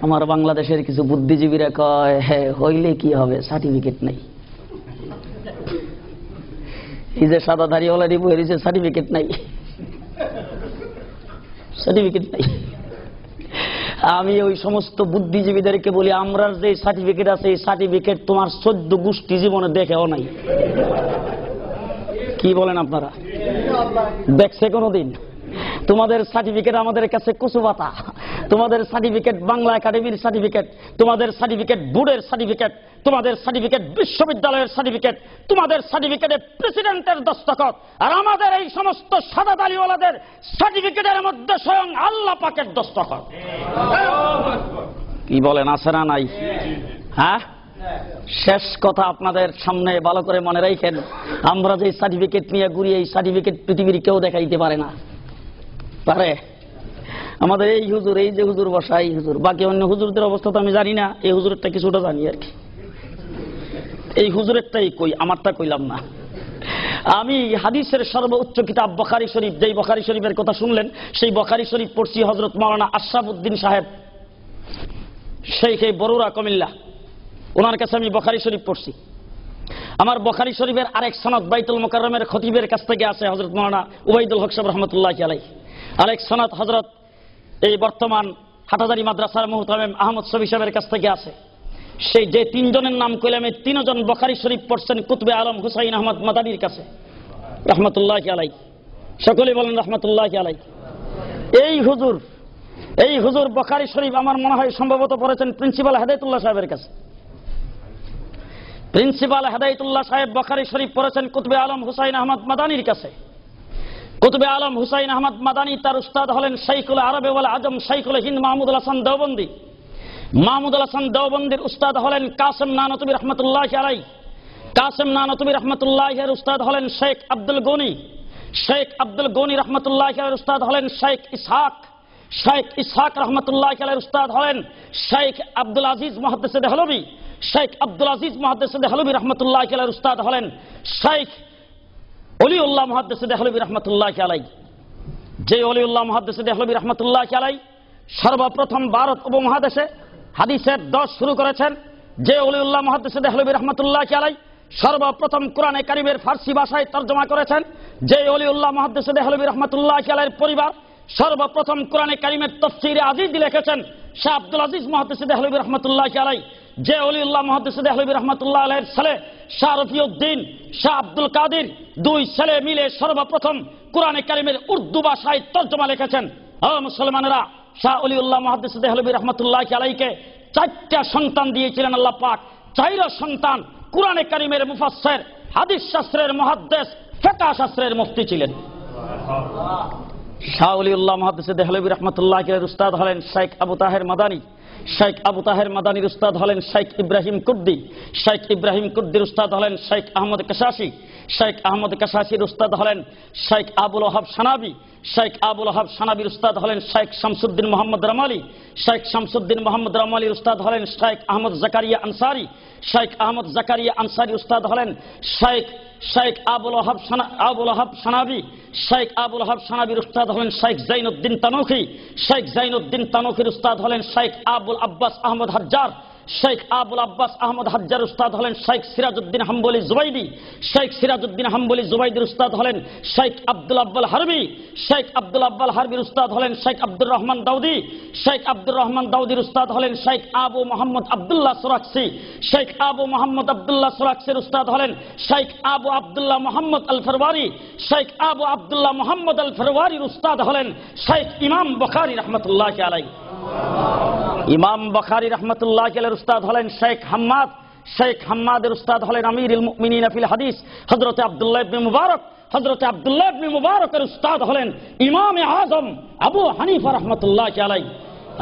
আমার বাংলাদেশের কিছু বুদ্ধিজীবীরা কয়, হ্যাঁ হইলে কি হবে, সার্টিফিকেট নাই। এই যে সাদা দাড়িওয়ালা বই রয়েছে, সার্টিফিকেট নাই, সার্টিফিকেট নাই। আমি ওই সমস্ত বুদ্ধিজীবীদেরকে বলি, আমরা যে সার্টিফিকেট আছে এই সার্টিফিকেট তোমার 14 গোষ্ঠী জীবনে দেখেও নাই। কি বলেন আপনারা? দেখছে কোনদিন? তোমাদের সার্টিফিকেট আমাদের কাছে কচু পাতা। তোমাদের সার্টিফিকেট বাংলা একাডেমির সার্টিফিকেট, তোমাদের সার্টিফিকেট বোর্ডের সার্টিফিকেট, তোমাদের সার্টিফিকেট বিশ্ববিদ্যালয়ের সার্টিফিকেট, তোমাদের সার্টিফিকেটে প্রেসিডেন্টের দস্তখত, আর আমাদের এই সমস্ত সাদা দাড়িওয়ালাদের সার্টিফিকেটের মধ্যে স্বয়ং আল্লাহ পাকের দস্তখত। কি বলেন, আছে না নাই? হ্যাঁ, শেষ কথা আপনাদের সামনে ভালো করে মনে রাখেন, আমরা যে সার্টিফিকেট নিয়ে ঘুরি এই সার্টিফিকেট পৃথিবীর কেউ দেখাইতে পারে না। পারে? আমাদের এই হুজুর, এই যে হুজুর বসা, এই হুজুর, বাকি অন্য হুজুরদের অবস্থা তো আমি জানি না, এই হুজুরেরটা কিছুটা জানি আর কি। এই হুজুরেরটাই কই, আমারটা কইলাম না। আমি হাদিসের সর্বোচ্চ কিতাব বুখারী শরীফ, যেই বুখারী শরীফের কথা শুনলেন সেই বুখারী শরীফ পড়ছি হযরত মাওলানা আশরাফউদ্দিন সাহেব, শেখে বরুরা কুমিল্লা, ওনার কাছে আমি বুখারী শরীফ পড়ছি। আমার বুখারী শরীফের আরেক সনদ বাইতুল মুকাররমের খতিবের কাছ থেকে আছে হযরত মাওলানা উবাইদুল হক সাহেব রাহমাতুল্লাহি আলাইহি। আরেক সনদ হযরত এই বর্তমান হাটাজারি মাদ্রাসার মুহতামিম আহমদ শফি সাহেবের কাছ থেকে আছে। সেই যে তিনজনের নাম কইলাম, এই তিনজন বুখারী শরীফ পড়ছেন কুতুবে আলম হুসাইন আহমদ মাদানির কাছে রাহমাতুল্লাহি আলাইহি। সকলেই বলেন রাহমাতুল্লাহি আলাইহি। এই হুজুর বুখারী শরীফ আমার মনে হয় সম্ভবত পড়েছেন প্রিন্সিপাল হেদায়েতুল্লাহ সাহেবের কাছে। প্রিন্সিপাল হেদায়েতুল্লাহ সাহেব বুখারী শরীফ পড়েছেন কুতুবে আলম হুসাইন আহমদ মাদানির কাছে। কুতুবে আলম হুসাইন আহমদ মাদানি, তার উস্তাদ হলেন শাইখুল আরবে ওয়াল আজম শাইখুল হিন্দ মাহমুদুল হাসান দেওবন্দি। মাহমুদুল হাসান দেওবন্দির উস্তাদ হলেন কাসেম নানতুবি রহমতুল্লাহি আলাইহি। কাসেম নানতুবি রহমতুল্লাহি এর উস্তাদ হলেন শেখ আব্দুল গনি। শেখ আব্দুল গনি রহমতুল্লাহি এর উস্তাদ হলেন শেখ ইসহাক। শেখ ইসহাক রহমতুল্লাহি এর উস্তাদ হলেন শেখ আব্দুল আজিজ মুহাদ্দিস দেহলভী। শেখ আব্দুল আজিজ মুহাদ্দিস দেহলভী রহমতুল্লাহি এর উস্তাদ হলেন শেখ ওলিউল্লাহ মুহাদ্দিস দেহলভী রহমতুল্লাহি আলাইহি। যে ওলিউল্লাহ মুহাদ্দিস দেহলভী রহমতুল্লাহি আলাইহি সর্বপ্রথম ভারত উপমহাদেশে হাদিসের 10 শুরু করেছেন, যে ওলিউল্লাহ মুহাদ্দিস দেহলভী রহমতুল্লাহি আলাইহি সর্বপ্রথম কোরআনে কারীমের ফার্সি ভাষায় তরজমা করেছেন, যে ওলিউল্লাহ মুহাদ্দিস দেহলভী রহমতুল্লাহি আলাইহির পরিবার সর্বপ্রথম কোরআনে কারীমের তাফসীরে আজিজ লিখেছেন শাহ আব্দুল আজিজ মুহাদ্দিস দেহলভী রহমতুল্লাহি আলাইহি। যে ওলিউল্লাহ মুহাদ্দিস দেহলভী রহমতুল্লাহ আলাইহির ছেলে শাহ রফিউদ্দিন, শাহ আব্দুল কাদের, দুই ছেলে মিলে সর্বপ্রথম কোরআনে কারীমের উর্দু ভাষায় তরজমা লিখেছেন। ও মুসলমানেরা, শাহ ওলিউল্লাহ মুহাদ্দিস দেহলভী রহমতুল্লাহি আলাইহিকে 4টা সন্তান দিয়েছিলেন আল্লাহ পাক। 4 সন্তান কোরআনে কারীমের মুফাসসির, হাদিস শাস্ত্রের মুহাদ্দিস, ফিকহ শাস্ত্রের মুফতি ছিলেন। শাহ ওলিউল্লাহ মুহাদ্দিস দেহলভী রহমতুল্লাহি আলাইহির উস্তাদ হলেন শেখ আবু তাহের মাদানী। শেখ আবু তাহের মাদানির উস্তাদ হলেন শেখ ইব্রাহিম কুর্দি। শেখ ইব্রাহিম কুর্দির উস্তাদ হলেন শেখ আহমদ কাশাশি। শেখ আহমদ কাশাশির উস্তাদ হলেন শেখ আবুল ওহাব সানাবি। শেখ আবুল ওহাব সানাবির উস্তাদ হলেন শেখ শামসুদ্দিন মোহাম্মদ রামালি। শেখ শামসুদ্দিন মোহাম্মদ রামালির উস্তাদ হলেন শেখ আহমদ জাকারিয়া আনসারি। শেখ আহমদ জাকারিয়া আনসারির উস্তাদ হলেন শেখ আবুল ওহাব সানাবি। শেখ আবুল ওহাব সানাবির উস্তাদ হলেন শেখ জাইনুদ্দিন তানুখি। শেখ জাইনুদ্দিন তানুখির উস্তাদ হলেন শেখ আবুল আব্বাস আহমদ হাজ্জার। শেখ আবুল আব্বাস আহমদ হাজ্জার উস্তাদ হলেন শেখ সিরাজউদ্দিন হাম্বলি জুবাইদি। শেখ সিরাজউদ্দিন হাম্বলি জুবাইদির উস্তাদ হলেন শেখ আব্দুল আব্বাল হারবি। শেখ আব্দুল আব্বাল হারবির উস্তাদ হলেন শেখ আব্দুর রহমান দাউদি। শেখ আব্দুর রহমান দাউদির উস্তাদ হলেন শেখ আবু মোহাম্মদ আব্দুল্লাহ সুরাকসি। শেখ আবু মোহাম্মদ আব্দুল্লাহ সুরাকসির উস্তাদ হলেন শেখ আবু আব্দুল্লাহ মোহাম্মদ আল ফরওয়ারি। শেখ আবু আব্দুল্লাহ মোহাম্মদ আল ফরওয়ারির উস্তাদ হলেন শেখ ইমাম বুখারী রাহমাতুল্লাহি আলাইহি। ইমাম বুখারী রাহমাতুল্লাহি আলাইহির উস্তাদ হলেন শেখ হাম্মাদ। শেখ হাম্মাদের উস্তাদ হলেন আমিরুল মুমিনিন ফিল হাদিস হযরত আব্দুল্লাহ ইবনে মুবারক। হযরত আব্দুল্লাহ ইবনে মুবারকের উস্তাদ হলেন ইমামে আযম আবু হানিফা রাহমাতুল্লাহি আলাইহি।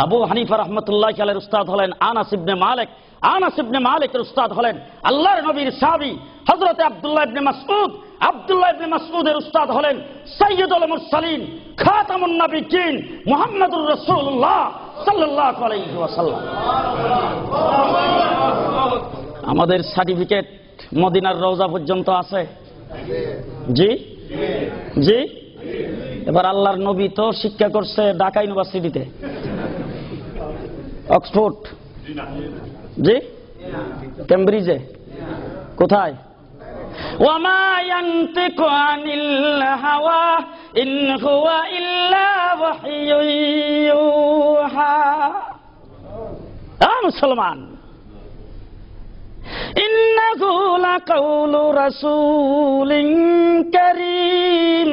আবু হানিফা রাহমাতুল্লাহি আলাইহির উস্তাদ হলেন আনাস ইবনে মালিক। আনাস ইবনে মালিকের উস্তাদ হলেন আল্লাহর নবীর সাহাবী হযরত আব্দুল্লাহ ইবনে মাসউদ। আব্দুল্লাহ ইবনে মাসউদের উস্তাদ হলেন সাইয়্যিদুল মুরসালিন খাতামুন নবিয়্যিন মুহাম্মদুর রাসূলুল্লাহ সাল্লাল্লাহু আলাইহি ওয়াসাল্লাম। আমাদের সার্টিফিকেট মদিনার রওজা পর্যন্ত আছে। জি জি। এবার আল্লাহর নবী তো শিক্ষা করছে ঢাকা ইউনিভার্সিটিতে। অক্সফোর্ড, জি, কেমব্রিজে, কোথায়? ওয়ামা ইয়ানতিকু আনিল হাওয়া ইন হুয়া ইল্লা ওয়াহয়ুন ইউহা। মুসলমান, ইন্নাহু লাকাউলু রাসূলিন কারীম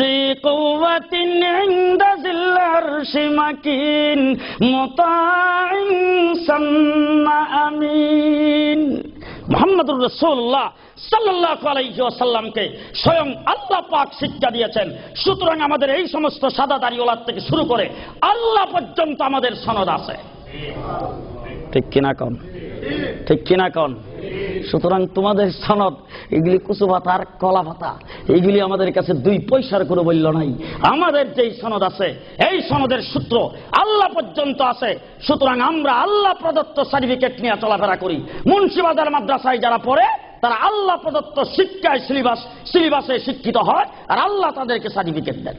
ذي قوة عند ذي العرش مكين مطاع ثم أمين। মুহাম্মদুর রাসূলুল্লাহ সাল্লাল্লাহু আলাইহি ওয়াসাল্লামকে স্বয়ং আল্লাহ পাক শিক্ষা দিয়েছেন। সুতরাং আমাদের এই সমস্ত সাদা দাড়িওয়ালা থেকে শুরু করে আল্লাহ পর্যন্ত আমাদের সনদ আছে। ঠিক কিনা কোন? ঠিক কিনা কোন? সুতরাং তোমাদের সনদ এগুলি কুচু ভাতা আর কলা ভাতা, এইগুলি আমাদের কাছে 2 পয়সার কোনো মূল্য নাই। আমাদের যেই সনদ আছে এই সনদের সূত্র আল্লাহ পর্যন্ত আছে। সুতরাং আমরা আল্লাহ প্রদত্ত সার্টিফিকেট নিয়ে চলাফেরা করি। মুন্সিবাজার মাদ্রাসায় যারা পড়ে তারা আল্লাহ প্রদত্ত শিক্ষায় সিলেবাসে শিক্ষিত হয়, আর আল্লাহ তাদেরকে সার্টিফিকেট দেন।